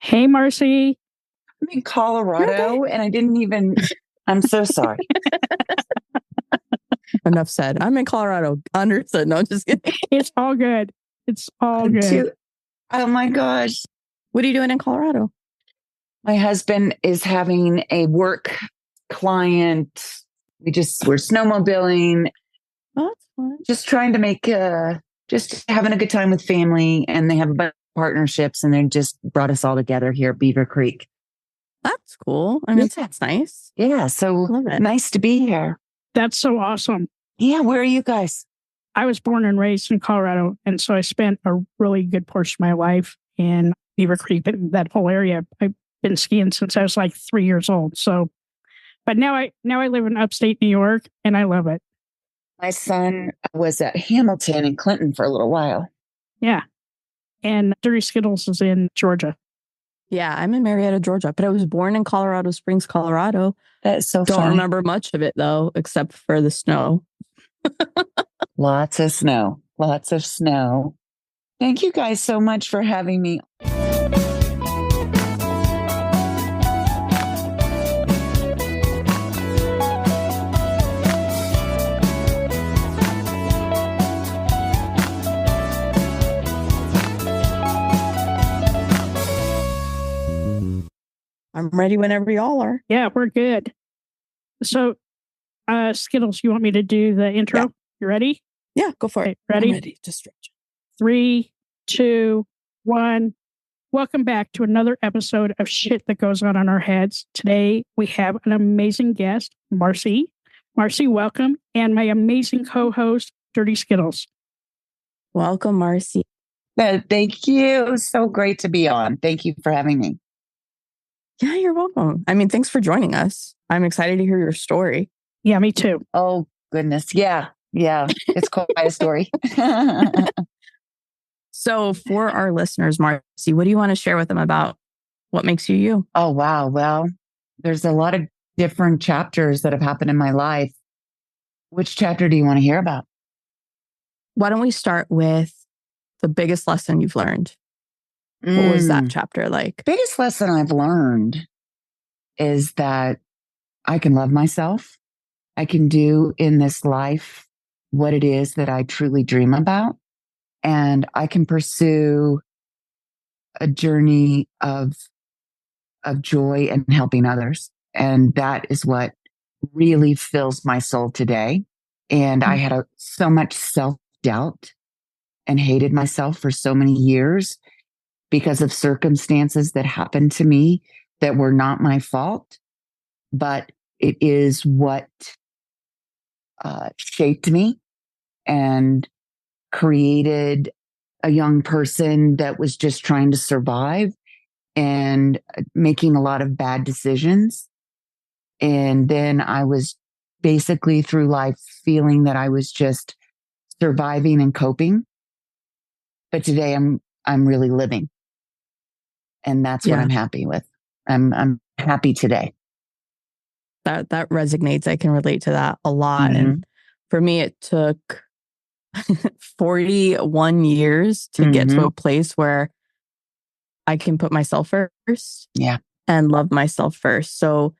Hey, Marci. I'm in Colorado and I didn't even, I'm so sorry. Enough said. I'm in Colorado. Understood. No, just kidding. It's all good. It's all good. Too. Oh my gosh. What are you doing in Colorado? My husband is having a work client. We're snowmobiling, Oh, that's fun. just trying to make, just having a good time with family. And they have a bunch of partnerships and they just brought us all together here at Beaver Creek. That's cool. I mean, that's nice. Yeah. So nice to be here. That's so awesome. Yeah. Where are you guys? I was born and raised in Colorado. And so I spent a really good portion of my life in Beaver Creek, that whole area. I've been skiing since I was like 3 years old. So, but now I live in upstate New York and I love it. My son was at Hamilton and Clinton for a little while. Yeah. And Dirty Skittles is in Georgia. Yeah, I'm in Marietta, Georgia, but I was born in Colorado Springs, Colorado. That's so Don't funny. remember much of it, though, except for the snow. Lots of snow. Lots of snow. Thank you guys so much for having me. I'm ready whenever y'all are. Yeah, we're good. So, Skittles, you want me to do the intro? Yeah. You ready? Yeah, go for it. Ready? I'm ready to stretch. 3, 2, 1. Welcome back to another episode of Shit That Goes On in Our Heads. Today, we have an amazing guest, Marci. Marci, welcome. And my amazing co-host, Dirty Skittles. Welcome, Marci. Thank you. So great to be on. Thank you for having me. Yeah, you're welcome. I mean, thanks for joining us. I'm excited to hear your story. Yeah, me too. Oh, goodness. Yeah. It's quite a story. So for our listeners, Marci, what do you want to share with them about what makes you you? Oh, wow. Well, there's a lot of different chapters that have happened in my life. Which chapter do you want to hear about? Why don't we start with the biggest lesson you've learned? What was that chapter like? Biggest lesson I've learned is that I can love myself. I can do in this life what it is that I truly dream about. And I can pursue a journey of joy and helping others. And that is what really fills my soul today. And I had so much self-doubt and hated myself for so many years because of circumstances that happened to me that were not my fault, but it is what shaped me and created a young person that was just trying to survive and making a lot of bad decisions. And then I was basically through life feeling that I was just surviving and coping. But today I'm really living. And that's what I'm happy with. I'm happy today. That resonates. I can relate to that a lot. Mm-hmm. And for me, it took 41 years to get to a place where I can put myself first. Yeah. And love myself first. So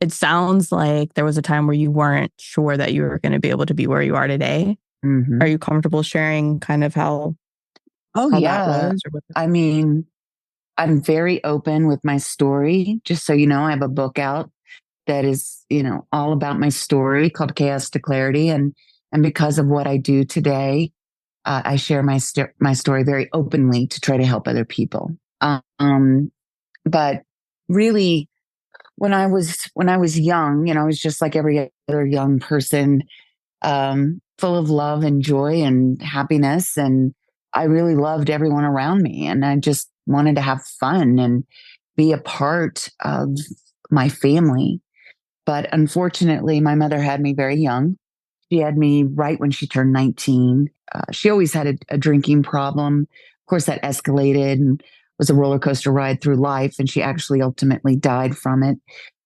it sounds like there was a time where you weren't sure that you were going to be able to be where you are today. Mm-hmm. Are you comfortable sharing kind of how that was? I mean, I'm very open with my story. Just so you know, I have a book out that is, all about my story called Chaos to Clarity. And because of what I do today, I share my story very openly to try to help other people. But really, when I was young, I was just like every other young person, full of love and joy and happiness. And I really loved everyone around me. And I just wanted to have fun and be a part of my family. But unfortunately, my mother had me very young. She had me right when she turned 19. She always had a drinking problem. Of course, that escalated and was a roller coaster ride through life. And she actually ultimately died from it.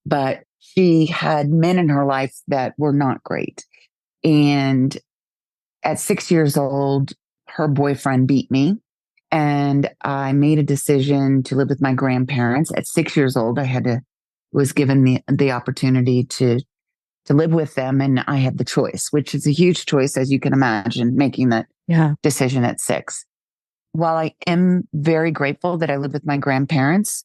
But she had men in her life that were not great. And at 6 years old, her boyfriend beat me. And I made a decision to live with my grandparents. At 6 years old, was given the opportunity to live with them. And I had the choice, which is a huge choice, as you can imagine, making that decision at 6. While I am very grateful that I lived with my grandparents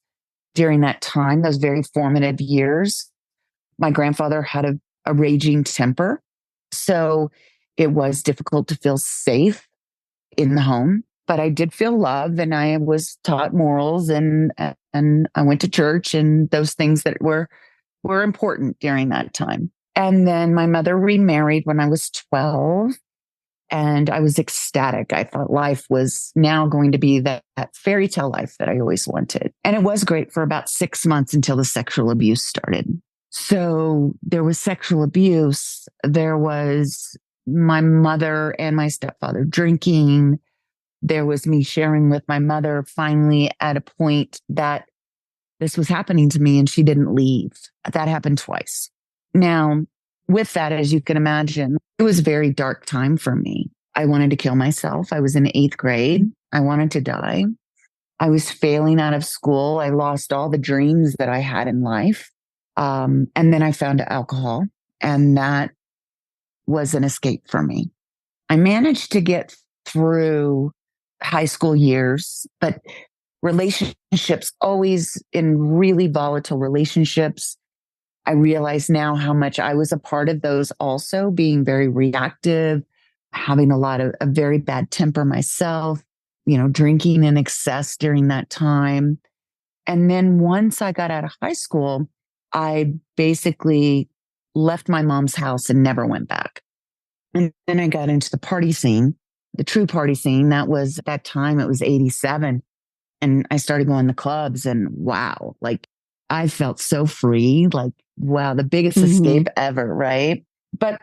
during that time, those very formative years, my grandfather had a raging temper. So it was difficult to feel safe in the home, but I did feel love, and I was taught morals, and I went to church and those things that were important during that time. And then my mother remarried when I was 12. And I was ecstatic. I thought life was now going to be that fairy tale life that I always wanted. And it was great for about 6 months until the sexual abuse started. So there was sexual abuse. There was my mother and my stepfather drinking. There was me sharing with my mother finally at a point that this was happening to me and she didn't leave. That happened twice. Now, with that, as you can imagine, it was a very dark time for me. I wanted to kill myself. I was in 8th grade. I wanted to die. I was failing out of school. I lost all the dreams that I had in life. And then I found alcohol, and that was an escape for me. I managed to get through high school years, but relationships, always in really volatile relationships, I realize now how much I was a part of those also, being very reactive, having a very bad temper myself, drinking in excess during that time. And then once I got out of high school, I basically left my mom's house and never went back. And then I got into the party scene, the true party scene. That was at that time, it was 87. And I started going to clubs, and wow, like I felt so free, like, wow, the biggest escape ever, right? But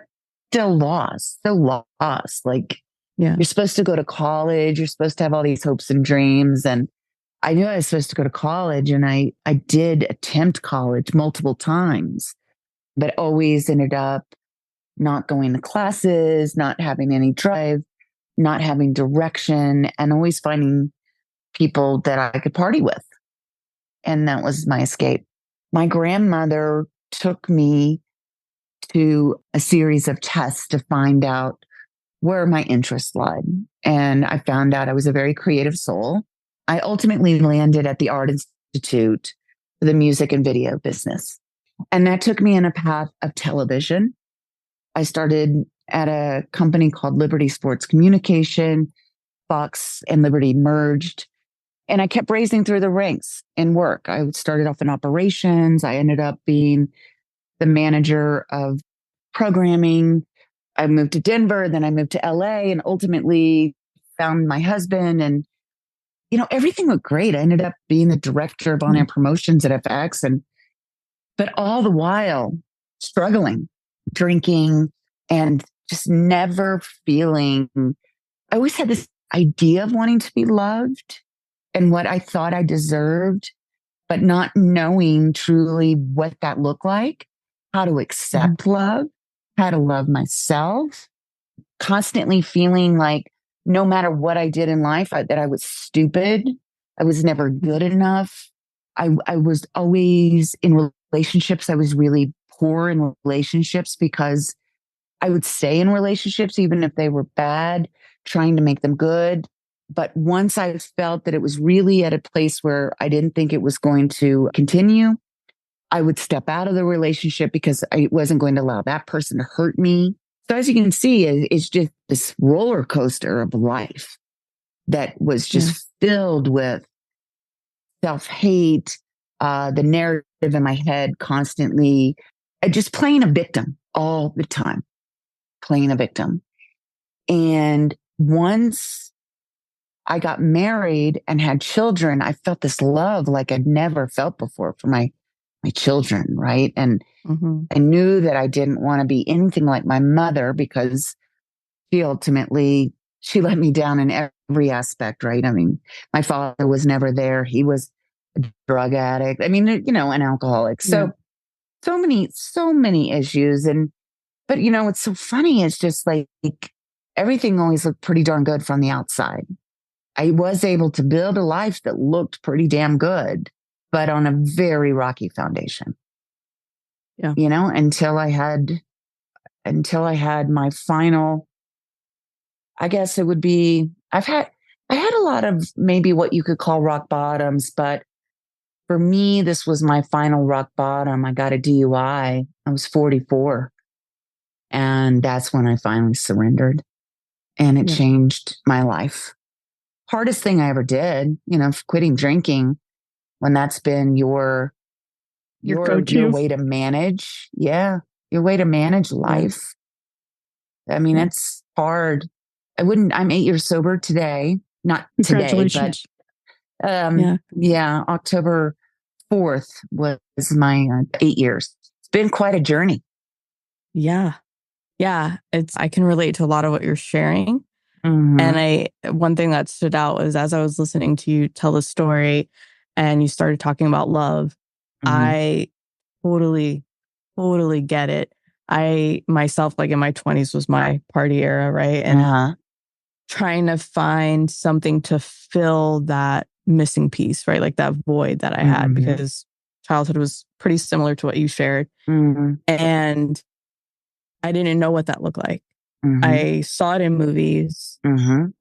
still lost. Like, you're supposed to go to college. You're supposed to have all these hopes and dreams. And I knew I was supposed to go to college, and I did attempt college multiple times, but always ended up not going to classes, not having any drive, not having direction, and always finding people that I could party with. And that was my escape. My grandmother took me to a series of tests to find out where my interests lied. And I found out I was a very creative soul. I ultimately landed at the Art Institute for the music and video business. And that took me in a path of television. I started at a company called Liberty Sports Communication. Fox and Liberty merged. And I kept raising through the ranks in work. I started off in operations. I ended up being the manager of programming. I moved to Denver, then I moved to LA, and ultimately found my husband. And, everything looked great. I ended up being the director of on-air promotions at FX. But all the while struggling, drinking, and just never feeling. I always had this idea of wanting to be loved and what I thought I deserved, but not knowing truly what that looked like, how to accept love, how to love myself, constantly feeling like no matter what I did in life, that I was stupid. I was never good enough. I was always in relationships. I was really poor in relationships because I would stay in relationships, even if they were bad, trying to make them good. But once I felt that it was really at a place where I didn't think it was going to continue, I would step out of the relationship because I wasn't going to allow that person to hurt me. So as you can see, it's just this roller coaster of life that was just filled with self-hate, the narrative in my head constantly, just playing a victim all the time, playing a victim. And once I got married and had children, I felt this love like I'd never felt before for my children, right? And I knew that I didn't want to be anything like my mother because she let me down in every aspect, right? I mean, my father was never there. He was a drug addict. I mean, an alcoholic. So many issues. But what's so funny is just like everything always looked pretty darn good from the outside. I was able to build a life that looked pretty damn good, but on a very rocky foundation. Yeah. You know, until I had my final, I guess it would be, I had a lot of maybe what you could call rock bottoms, but for me, this was my final rock bottom. I got a DUI. I was 44. And that's when I finally surrendered. And it changed my life. Hardest thing I ever did, you know, quitting drinking when that's been your way to manage. Yeah. Your way to manage life. I mean, it's hard. I'm 8 years sober today. Not today, but October 4th was my 8 years. It's been quite a journey. Yeah. Yeah. I can relate to a lot of what you're sharing. And one thing that stood out was as I was listening to you tell the story and you started talking about love, I totally get it. I myself, like in my 20s was my party era, right? And trying to find something to fill that missing piece, right? Like that void that I had, because childhood was pretty similar to what you shared. And I didn't know what that looked like. I saw it in movies, heard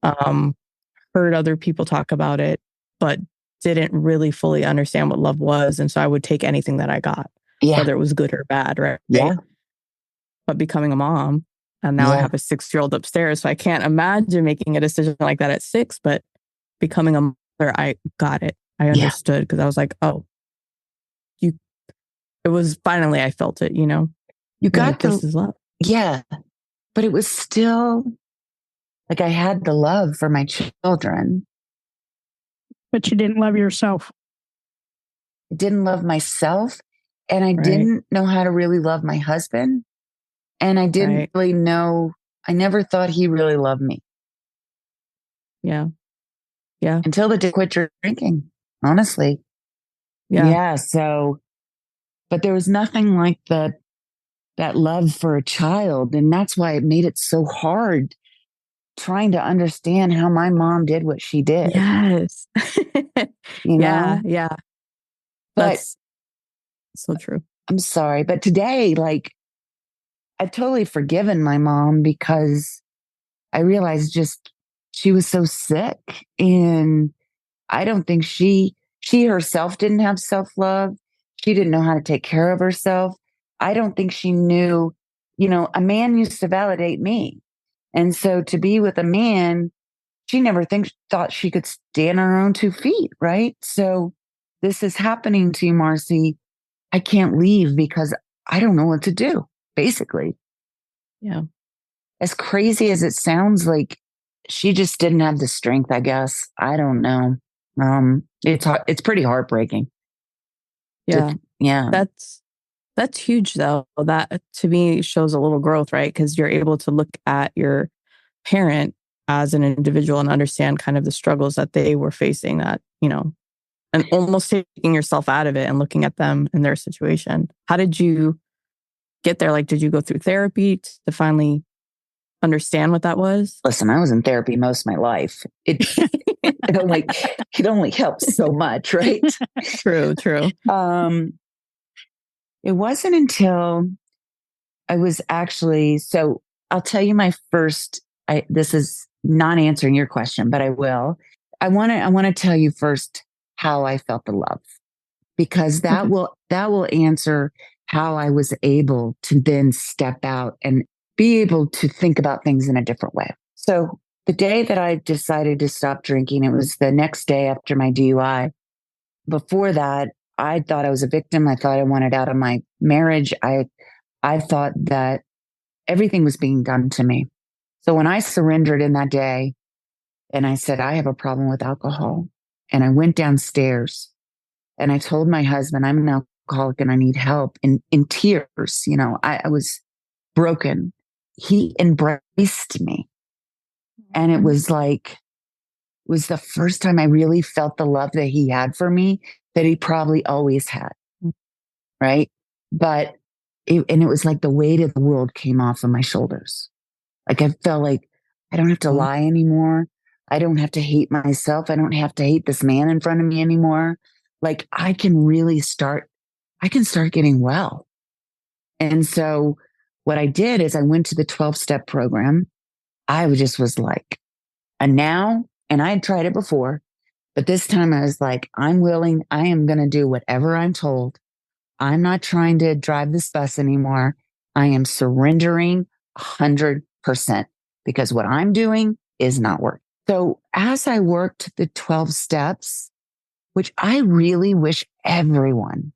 other people talk about it, but didn't really fully understand what love was. And so I would take anything that I got, whether it was good or bad, right? Yeah. But becoming a mom, and now I have a 6-year-old upstairs, so I can't imagine making a decision like that at 6, but becoming a mother, I got it. I understood, because I was like, oh, it was finally, I felt it, you know? You got this is love. Yeah. But it was still like I had the love for my children. But you didn't love yourself. I didn't love myself. And I didn't know how to really love my husband. And I didn't really know, I never thought he really loved me. Yeah. Yeah. Until the day I quit drinking, honestly. Yeah. So, but there was nothing like that love for a child. And that's why it made it so hard trying to understand how my mom did what she did. Yes. You know? Yeah. But that's so true. I'm sorry. But today, like, I've totally forgiven my mom because I realized just she was so sick. And I don't think she herself didn't have self-love. She didn't know how to take care of herself. I don't think she knew, you know, a man used to validate me. And so to be with a man, she never thought she could stand on her own 2 feet, right? So this is happening to you, Marci. I can't leave because I don't know what to do, basically. Yeah. As crazy as it sounds, like she just didn't have the strength, I guess. I don't know. It's pretty heartbreaking. Yeah. Yeah. That's huge, though. That to me shows a little growth, right? Because you're able to look at your parent as an individual and understand kind of the struggles that they were facing, that, you know, and almost taking yourself out of it and looking at them and their situation. How did you get there? Like, did you go through therapy to finally understand what that was? Listen, I was in therapy most of my life. It only helps so much, right? True. It wasn't until I was actually, so I'll tell you my first, this is not answering your question, but I will. I want to tell you first how I felt the love, because that will answer how I was able to then step out and be able to think about things in a different way. So the day that I decided to stop drinking, it was the next day after my DUI. Before that, I thought I was a victim. I thought I wanted out of my marriage. I thought that everything was being done to me. So when I surrendered in that day and I said, I have a problem with alcohol, and I went downstairs and I told my husband, I'm an alcoholic and I need help, in tears, you know, I was broken. He embraced me. And it was like, it was the first time I really felt the love that he had for me that he probably always had. Right. But it was like the weight of the world came off of my shoulders. Like I felt like I don't have to lie anymore. I don't have to hate myself. I don't have to hate this man in front of me anymore. Like I can start getting well. And so what I did is I went to the 12-step program. I was like, and now, and I had tried it before, but this time I was like, I'm willing. I am going to do whatever I'm told. I'm not trying to drive this bus anymore. I am surrendering 100% because what I'm doing is not working. So as I worked the 12 steps, which I really wish everyone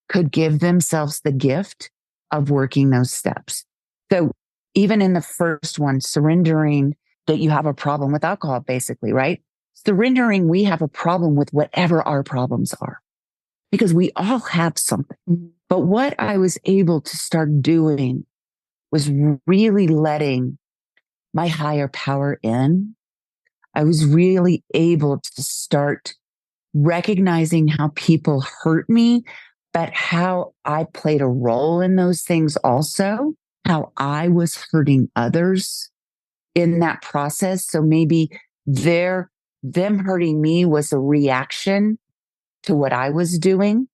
could give themselves the gift of working those steps. So even in the first one, surrendering that you have a problem with alcohol, basically, right? Surrendering, we have a problem with whatever our problems are because we all have something. Mm-hmm. But what I was able to start doing was really letting my higher power in. I was really able to start recognizing how people hurt me, but how I played a role in those things also, how I was hurting others in that process. So maybe them hurting me was a reaction to what I was doing,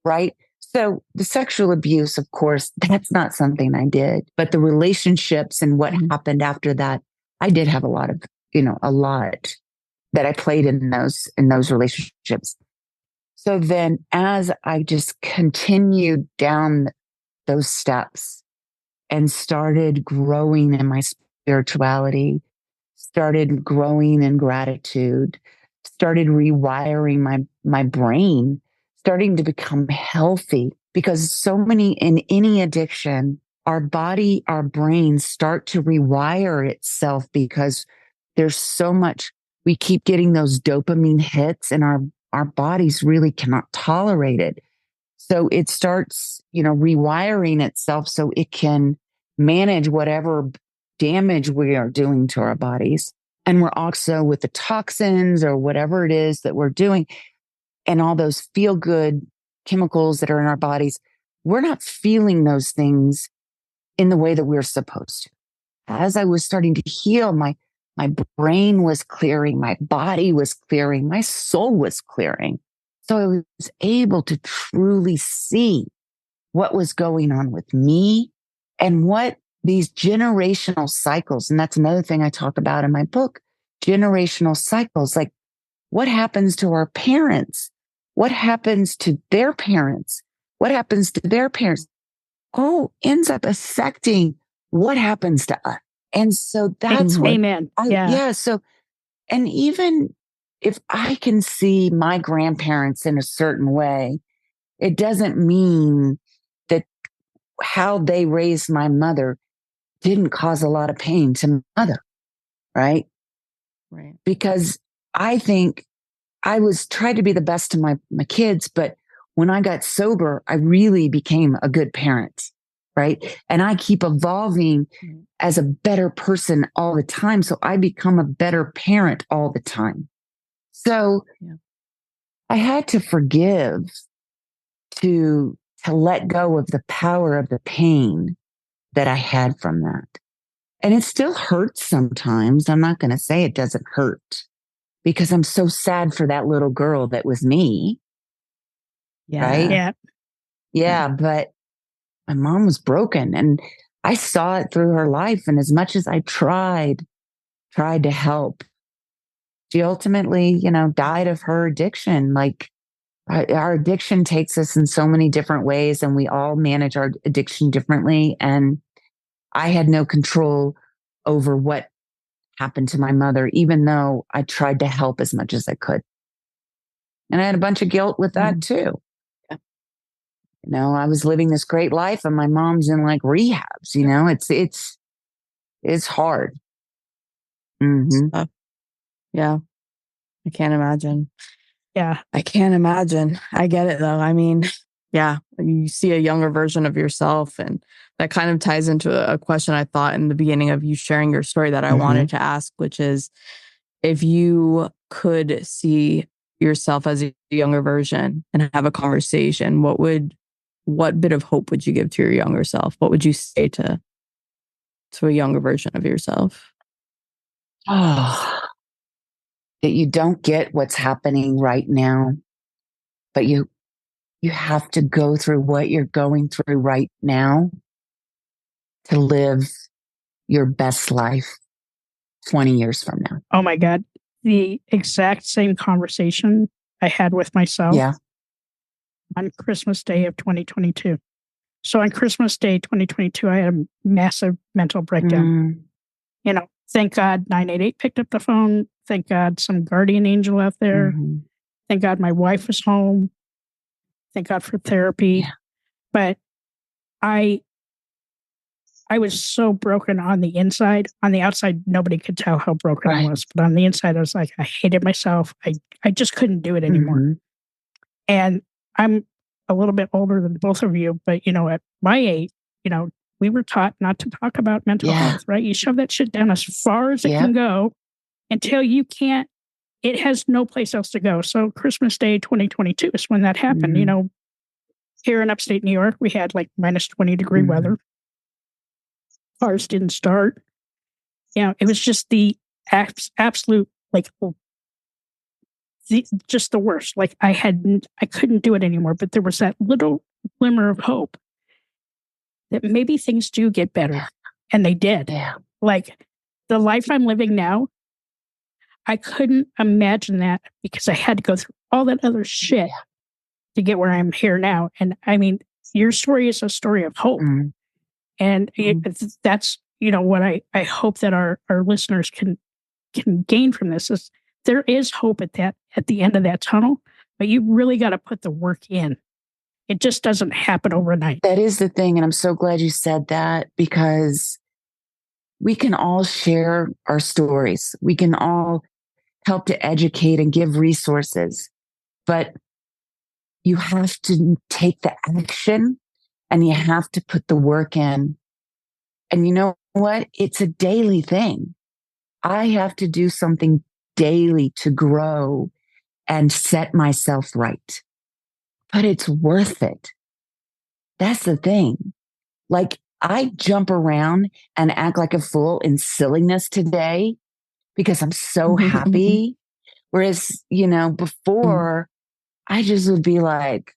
right? So the sexual abuse, of course, that's not something I did, but the relationships and what happened after that, I did have a lot that I played in those relationships. So then as I just continued down those steps and started growing in my spirituality, started growing in gratitude, started rewiring my brain, starting to become healthy, because so many in any addiction, our body, our brain start to rewire itself because there's so much, we keep getting those dopamine hits and our bodies really cannot tolerate it. So it starts, rewiring itself so it can manage whatever damage we are doing to our bodies. And we're also with the toxins or whatever it is that we're doing and all those feel good chemicals that are in our bodies, we're not feeling those things in the way that we're supposed to. As I was starting to heal, my brain was clearing, my body was clearing, my soul was clearing. So I was able to truly see what was going on with me and what these generational cycles, and that's another thing I talk about in my book, generational cycles, like what happens to our parents? What happens to their parents? What happens to their parents? Oh, ends up affecting what happens to us. And so that's what, amen. So, and even if I can see my grandparents in a certain way, it doesn't mean that how they raised my mother didn't cause a lot of pain to my mother. Right. Right. Because I think I was trying to be the best to my kids, but when I got sober, I really became a good parent. Right. And I keep evolving as a better person all the time. So I become a better parent all the time. So I had to forgive, to let go of the power of the pain that I had from that. And it still hurts sometimes. I'm not going to say it doesn't hurt because I'm so sad for that little girl that was me. Yeah. Right? Yeah. But my mom was broken and I saw it through her life. And as much as I tried to help, she ultimately, died of her addiction. Like our addiction takes us in so many different ways and we all manage our addiction differently. And I had no control over what happened to my mother, even though I tried to help as much as I could. And I had a bunch of guilt with that too. I was living this great life and my mom's in like rehabs, it's hard. Mm-hmm. Yeah. I can't imagine. Yeah. I can't imagine. I get it though. I mean, yeah, you see a younger version of yourself and that kind of ties into a question I thought in the beginning of you sharing your story that I wanted to ask, which is if you could see yourself as a younger version and have a conversation, what bit of hope would you give to your younger self? What would you say to a younger version of yourself? Oh, that you don't get what's happening right now, but you have to go through what you're going through right now to live your best life 20 years from now. Oh my God. The exact same conversation I had with myself on Christmas Day of 2022. So on Christmas Day 2022, I had a massive mental breakdown. Thank God 988 picked up the phone. Thank God some guardian angel out there. Thank God my wife was home. Thank God for therapy. Yeah. But I was so broken on the inside. On the outside, nobody could tell how broken I was. But on the inside, I was like, I hated myself. I just couldn't do it anymore. And I'm a little bit older than both of you, but, at my age, we were taught not to talk about mental health, right? You shove that shit down as far as it can go until you can't, it has no place else to go. So Christmas Day 2022 is when that happened. Here in upstate New York, we had like minus 20 degree weather. Cars didn't start. It was just the absolute, like, just the worst. Like I couldn't do it anymore, but there was that little glimmer of hope that maybe things do get better. And they did. Yeah. Like the life I'm living now, I couldn't imagine that because I had to go through all that other shit to get where I'm here now. And I mean, your story is a story of hope. And that's, what I hope that our listeners can gain from this is there is hope at the end of that tunnel, but you really got to put the work in. It just doesn't happen overnight. That is the thing. And I'm so glad you said that because we can all share our stories. We can all help to educate and give resources, but you have to take the action and you have to put the work in. And you know what? It's a daily thing. I have to do something daily to grow and set myself right. But it's worth it. That's the thing. Like I jump around and act like a fool in silliness today because I'm so happy. Whereas, before I just would be like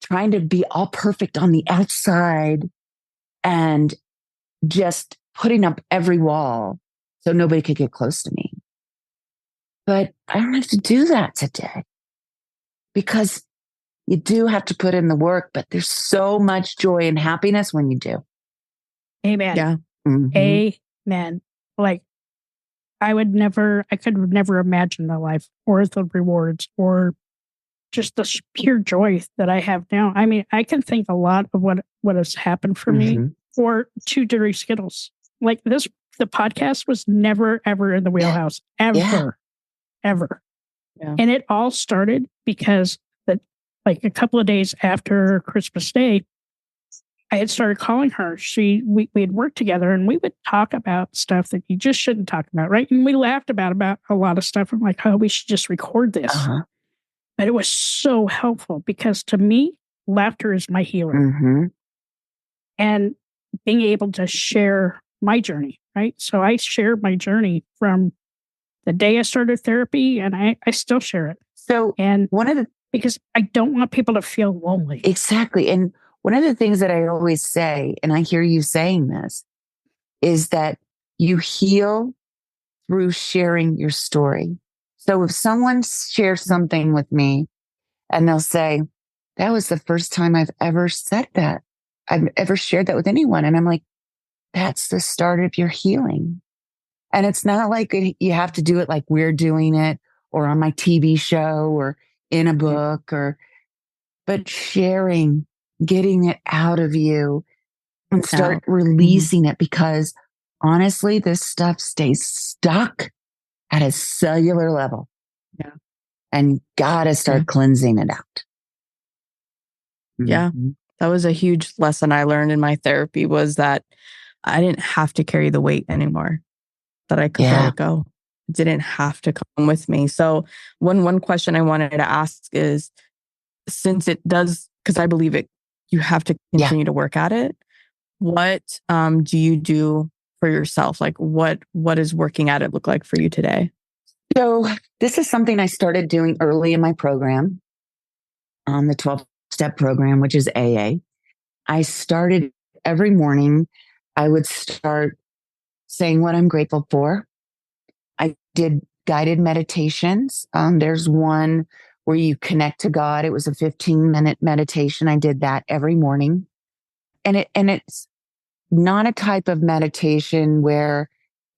trying to be all perfect on the outside and just putting up every wall so nobody could get close to me. But I don't have to do that today because you do have to put in the work, but there's so much joy and happiness when you do. Amen. Yeah. Amen. Like I could never imagine the life or the rewards or just the pure joy that I have now. I mean, I can think a lot of what has happened for me for 2 dirty Skittles. Like the podcast was never, ever in the wheelhouse, ever. Yeah. And it all started because a couple of days after Christmas Day, I had started calling her. We had worked together and we would talk about stuff that you just shouldn't talk about, right? And we laughed about a lot of stuff. I'm like, oh, we should just record this. But it was so helpful because to me, laughter is my healer. And being able to share my journey, right? So I shared my journey from the day I started therapy and I still share it. So, and because I don't want people to feel lonely. Exactly. And one of the things that I always say, and I hear you saying this, is that you heal through sharing your story. So if someone shares something with me and they'll say, that was the first time I've ever said that. I've ever shared that with anyone. And I'm like, that's the start of your healing. And it's not like you have to do it like we're doing it or on my TV show or in a book but sharing, getting it out of you and start releasing it because honestly, this stuff stays stuck at a cellular level. Yeah. And you gotta start cleansing it out. Yeah. That was a huge lesson I learned in my therapy was that I didn't have to carry the weight anymore, that I could let it go. It didn't have to come with me. So one question I wanted to ask is, since it does, because I believe you have to continue to work at it. What do you do for yourself? Like what is working at it look like for you today? So this is something I started doing early in my program, on the 12-step program, which is AA. I started every morning. I would start saying what I'm grateful for. I did guided meditations. There's one where you connect to God. It was a 15-minute meditation. I did that every morning. And it's not a type of meditation where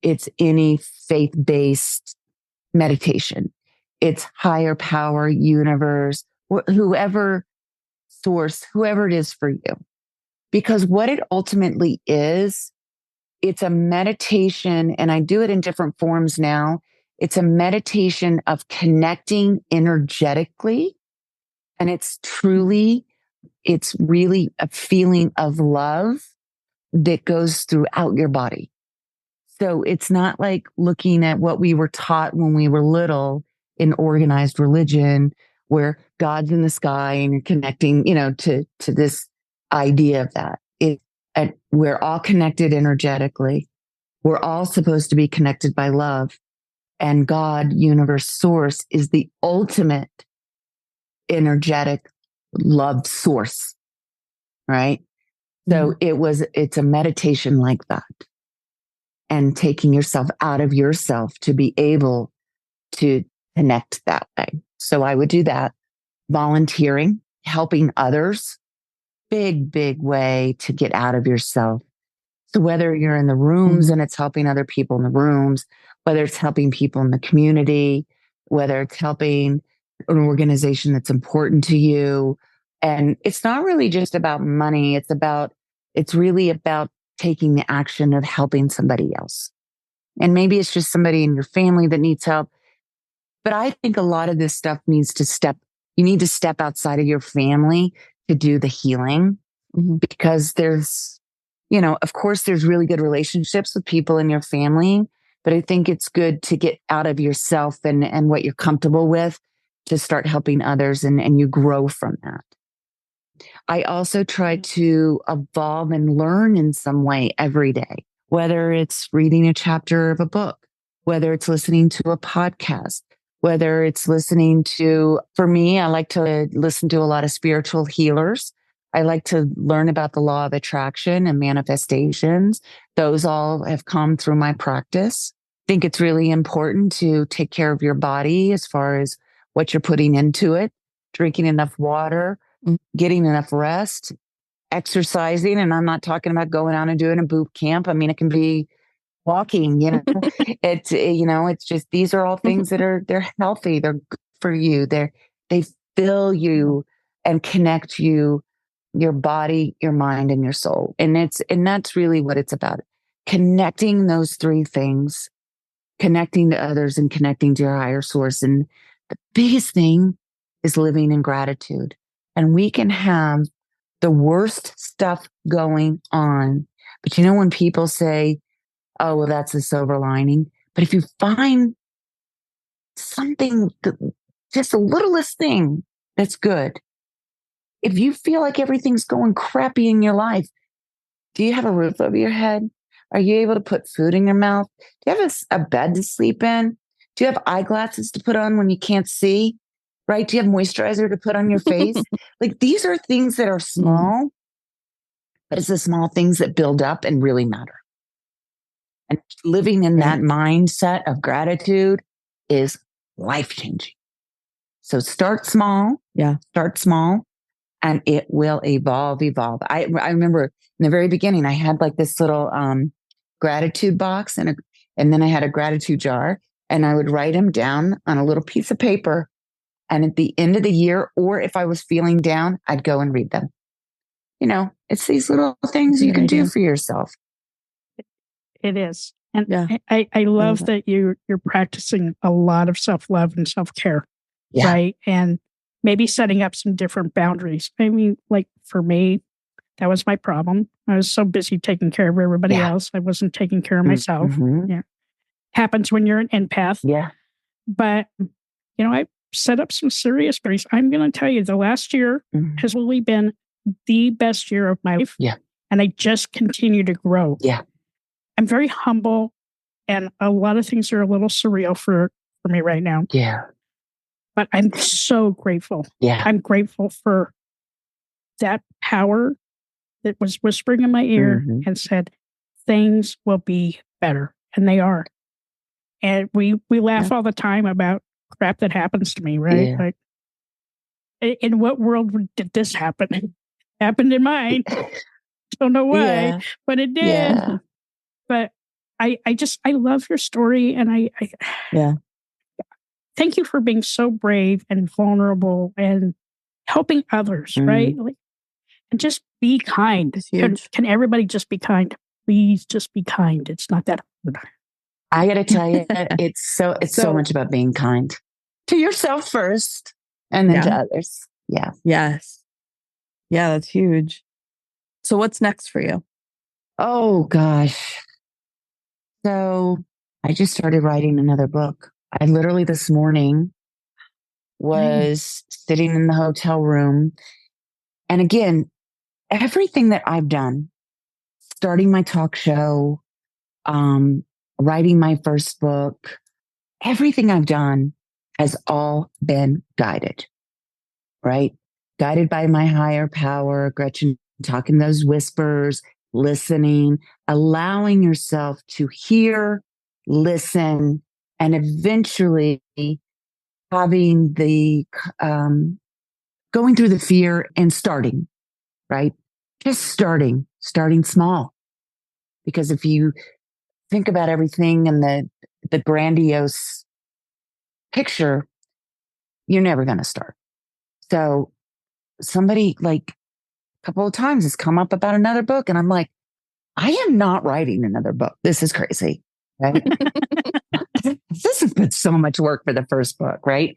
it's any faith-based meditation. It's higher power, universe, whoever source, whoever it is for you. Because what it ultimately is, it's a meditation, and I do it in different forms now. It's a meditation of connecting energetically. And it's really a feeling of love that goes throughout your body. So it's not like looking at what we were taught when we were little in organized religion, where God's in the sky and you're connecting, to this idea of that. We're all connected energetically. We're all supposed to be connected by love. And God, universe, source is the ultimate energetic love source, right? So it's a meditation like that, and taking yourself out of yourself to be able to connect that way. So I would do that. Volunteering, helping others, big way to get out of yourself. So whether you're in the rooms and it's helping other people in the rooms, whether it's helping people in the community, whether it's helping an organization that's important to you. And it's not really just about money. It's really about taking the action of helping somebody else. And maybe it's just somebody in your family that needs help. But I think a lot of this stuff you need to step outside of your family to do the healing, because there's, of course there's really good relationships with people in your family, but I think it's good to get out of yourself and what you're comfortable with to start helping others, and you grow from that. I also try to evolve and learn in some way every day, whether it's reading a chapter of a book, whether it's listening to a podcast, whether it's for me, I like to listen to a lot of spiritual healers. I like to learn about the law of attraction and manifestations. Those all have come through my practice. I think it's really important to take care of your body as far as what you're putting into it, drinking enough water, getting enough rest, exercising. And I'm not talking about going out and doing a boot camp. I mean, it can be walking, it's just, these are all things that they're healthy. They're good for you. They fill you and connect you, your body, your mind, and your soul. And that's really what it's about. Connecting those three things, connecting to others and connecting to your higher source. And the biggest thing is living in gratitude. And we can have the worst stuff going on. But when people say, oh, well, that's the silver lining. But if you find something, just the littlest thing that's good, if you feel like everything's going crappy in your life, do you have a roof over your head? Are you able to put food in your mouth? Do you have a bed to sleep in? Do you have eyeglasses to put on when you can't see? Right? Do you have moisturizer to put on your face? Like, these are things that are small, but it's the small things that build up and really matter. And living in that mindset of gratitude is life-changing. So start small. Yeah. Start small, and it will evolve. I remember in the very beginning, I had like this little gratitude box and then I had a gratitude jar, and I would write them down on a little piece of paper. And at the end of the year, or if I was feeling down, I'd go and read them. It's these little things you can do for yourself. It is. And I love that you're practicing a lot of self-love and self-care, right? And maybe setting up some different boundaries. I mean, like for me, that was my problem. I was so busy taking care of everybody else. I wasn't taking care of myself. Yeah. Happens when you're an empath. Yeah. But, I set up some serious boundaries. I'm going to tell you, the last year has really been the best year of my life. Yeah. And I just continue to grow. Yeah. I'm very humble, and a lot of things are a little surreal for for me right now. Yeah. But I'm so grateful. Yeah. I'm grateful for that power that was whispering in my ear and said, things will be better. And they are. And we laugh all the time about crap that happens to me, right? Yeah. Like, in what world did this happen? It happened in mine. Don't know why, but it did. Yeah. But I love your story, and I thank you for being so brave and vulnerable and helping others, right? Like, and just be kind. Can everybody just be kind? Please just be kind. It's not that hard. I got to tell you, it's so much about being kind to yourself first and then to others. Yeah. Yes. Yeah, that's huge. So what's next for you? Oh, gosh. So I just started writing another book. I literally this morning was sitting in the hotel room. And again, everything that I've done, starting my talk show, writing my first book, everything I've done has all been guided, right? Guided by my higher power, Gretchen, talking those whispers, listening, allowing yourself to hear, listen, and eventually having the going through the fear and starting, right? Just starting small. Because if you think about everything in the grandiose picture, you're never going to start. So somebody like a couple of times has come up about another book, and I'm like, I am not writing another book. This is crazy. Right? This has been so much work for the first book, right?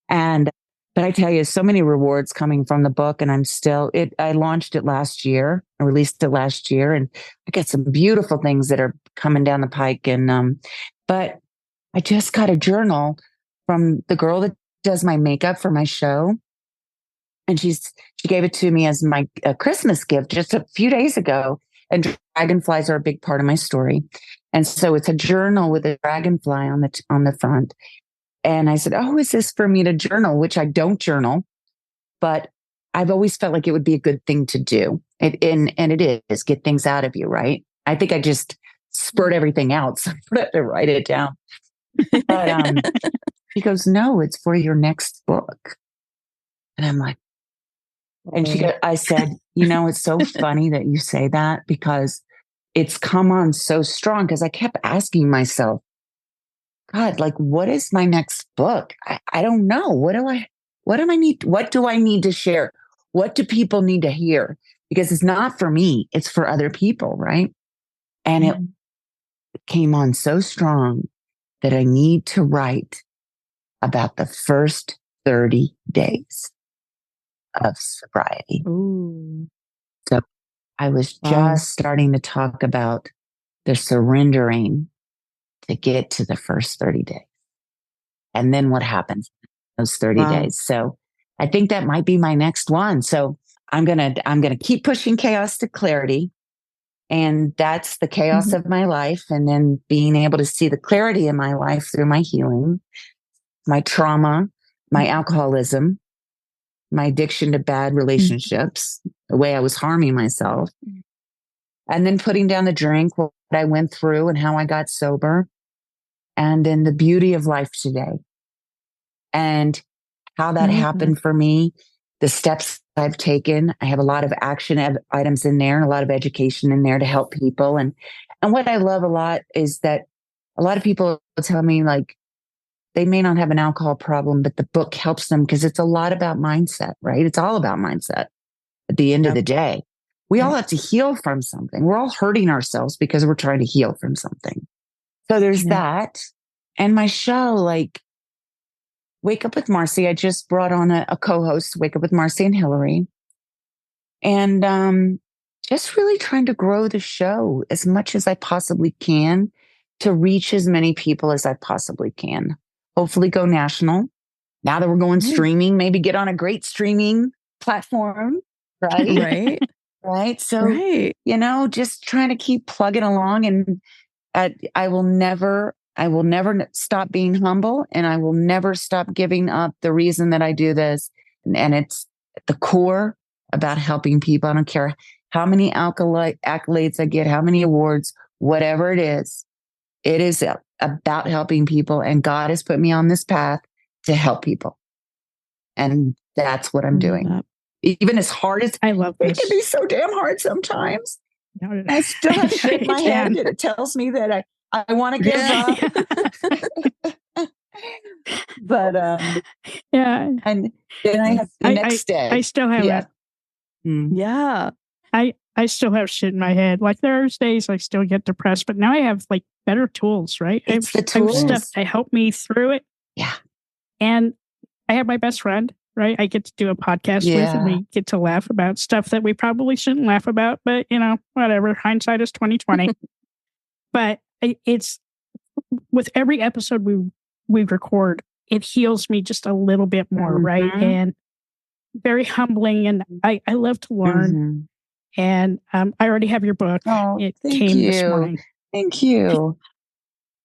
But I tell you, so many rewards coming from the book, and I launched it last year. I released it last year, and I got some beautiful things that are coming down the pike. But I just got a journal from the girl that does my makeup for my show. And she gave it to me as my Christmas gift just a few days ago. And dragonflies are a big part of my story. And so it's a journal with a dragonfly on the front. And I said, oh, is this for me to journal? Which I don't journal, but I've always felt like it would be a good thing to do. And it is get things out of you, right? I think I just spurt everything out. So I have to write it down. But she goes, no, it's for your next book. And I'm like, I said, it's so funny that you say that because it's come on so strong because I kept asking myself, God, like, what is my next book? I don't know. What do I need to share? What do people need to hear? Because it's not for me. It's for other people. Right. And it came on so strong that I need to write about the first 30 days of sobriety. Ooh. So I was just starting to talk about the surrendering to get to the first 30 days. And then what happens in those 30 days. So I think that might be my next one. So I'm going to keep pushing chaos to clarity. And that's the chaos of my life. And then being able to see the clarity in my life through my healing, my trauma, my alcoholism, my addiction to bad relationships, the way I was harming myself. And then putting down the drink, what I went through and how I got sober. And then the beauty of life today. And how that happened for me, the steps I've taken. I have a lot of action items in there and a lot of education in there to help people. And what I love a lot is that a lot of people tell me like they may not have an alcohol problem, but the book helps them because it's a lot about mindset, right? It's all about mindset at the end of the day. We all have to heal from something. We're all hurting ourselves because we're trying to heal from something. So there's that. And my show, like Wake Up with Marci, I just brought on a co-host, Wake Up with Marci and Hillary. And just really trying to grow the show as much as I possibly can to reach as many people as I possibly can. Hopefully go national. Now that we're going streaming, maybe get on a great streaming platform, right? Right. So, just trying to keep plugging along. And I will never I will never stop being humble, and I will never stop giving up the reason that I do this. And it's at the core about helping people. I don't care how many accolades I get, how many awards, whatever it is about helping people. And God has put me on this path to help people. And that's what I'm doing. Even as hard as I love this. It can be so damn hard sometimes. I still have shit in my head that it tells me that I want to give up. But and then I have the next day. I still have it. Yeah. I still have shit in my head. Like there's days I still get depressed, but now I have like better tools, right? It's the tools. I have stuff to help me through it. Yeah. And I have my best friend, right? I get to do a podcast with, and we get to laugh about stuff that we probably shouldn't laugh about, but whatever. Hindsight is 2020. But it's with every episode we record, it heals me just a little bit more, right? And very humbling, and I love to learn. And I already have your book. It came this morning. Thank you.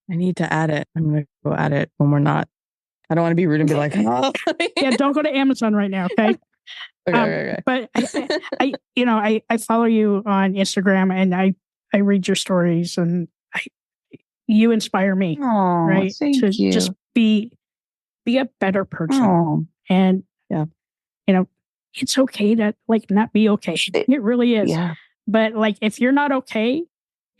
I need to add it. I'm going to go add it when we're not. I don't want to be rude and be like, oh. Yeah, don't go to Amazon right now, okay? Okay. But I follow you on Instagram, and I read your stories, and you inspire me, right? Thank you. Just be a better person. And it's okay to not be okay. It really is. Yeah. But if you're not okay,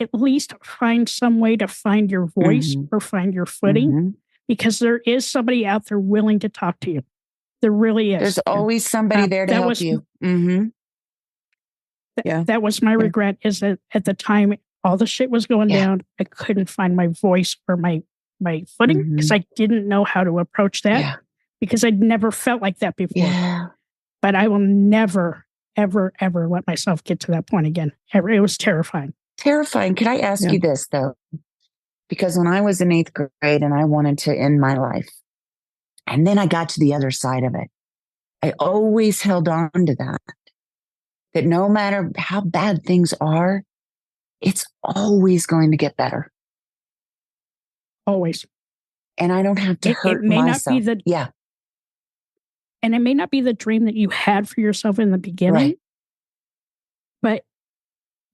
at least find some way to find your voice or find your footing, because there is somebody out there willing to talk to you. There really is. There's always somebody there to help you. That was my regret, is that at the time all the shit was going down, I couldn't find my voice or my footing, because I didn't know how to approach that, because I'd never felt like that before. Yeah. But I will never, ever, ever let myself get to that point again. It was terrifying. Terrifying. Could I ask you this, though? Because when I was in 8th grade and I wanted to end my life, and then I got to the other side of it, I always held on to that no matter how bad things are, it's always going to get better. Always. And I don't have to hurt myself. And it may not be the dream that you had for yourself in the beginning, but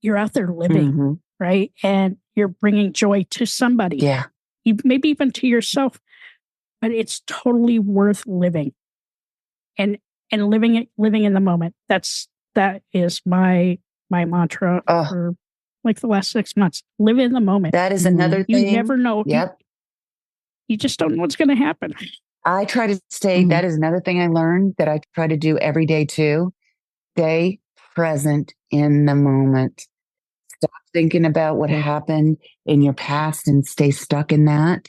you're out there living, right? And you're bringing joy to somebody. Yeah. Maybe even to yourself, but it's totally worth living. And living in the moment. That is my mantra for the last 6 months. Live in the moment. That is another thing. You never know. Yep. You just don't know what's going to happen. I try to stay, that is another thing I learned that I try to do every day too. Stay present in the moment. Stop thinking about what happened in your past and stay stuck in that,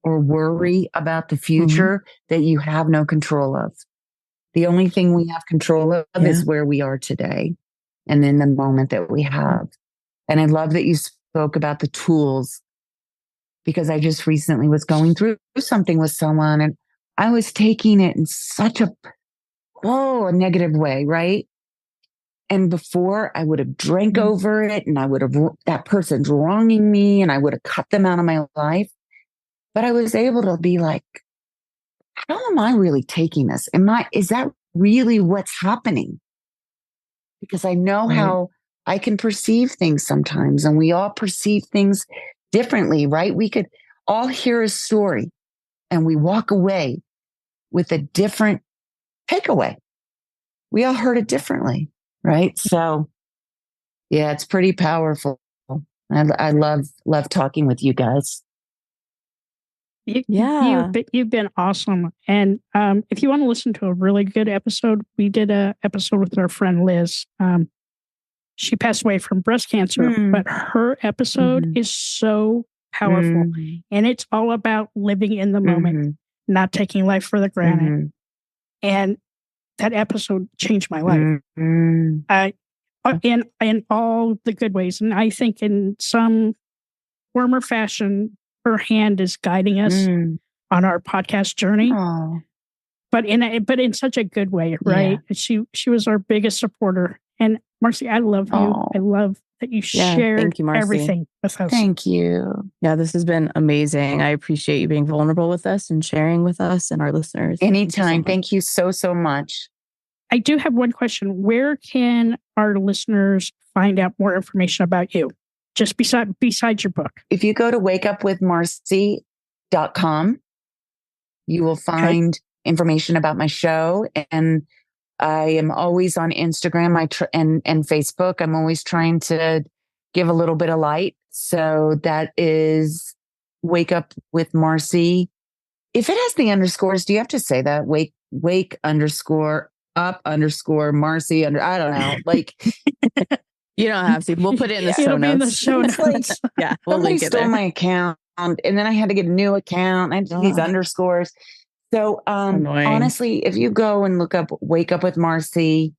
or worry about the future that you have no control of. The only thing we have control of is where we are today and in the moment that we have. And I love that you spoke about the tools, because I just recently was going through something with someone, and I was taking it in such a negative way, right? And before, I would have drank over it, and that person's wronging me, and I would have cut them out of my life. But I was able to be like, how am I really taking this? Is that really what's happening? Because I know how I can perceive things sometimes, and we all perceive things differently, right? We could all hear a story and we walk away with a different takeaway. We all heard it differently, right? So yeah, it's pretty powerful. I love talking with you guys. You've been awesome. And if you want to listen to a really good episode, we did an episode with our friend Liz. She passed away from breast cancer, but her episode is so powerful. And it's all about living in the moment, not taking life for granted. And that episode changed my life. In all the good ways. And I think in some form or fashion, her hand is guiding us on our podcast journey. But in such a good way, right? Yeah. She was our biggest supporter. And Marci, I love you. Oh. I love that you shared thank you, Marci. everything with us. Thank you. Yeah, this has been amazing. I appreciate you being vulnerable with us and sharing with us and our listeners. Anytime. Thank you so much. I do have one question. Where can our listeners find out more information about you? Just besides your book. If you go to wakeupwithmarci.com, you will find information about my show. And I am always on Instagram and Facebook. I'm always trying to give a little bit of light. So that is Wake Up with Marci. If it has the underscores, do you have to say that? Wake _up _Marci I don't know. Like you don't have to. We'll put it in the show notes. In the show notes. Like, yeah, we'll somebody link it stole there. my account, and then I had to get a new account. I had to do these underscores. So honestly, if you go and look up Wake Up with Marci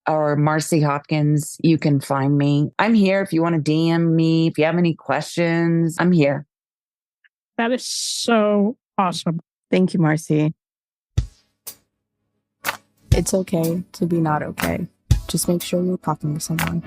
or Marci Hopkins, you can find me. I'm here if you want to DM me. If you have any questions, I'm here. That is so awesome. Thank you, Marci. It's okay to be not okay. Just make sure you're talking to someone.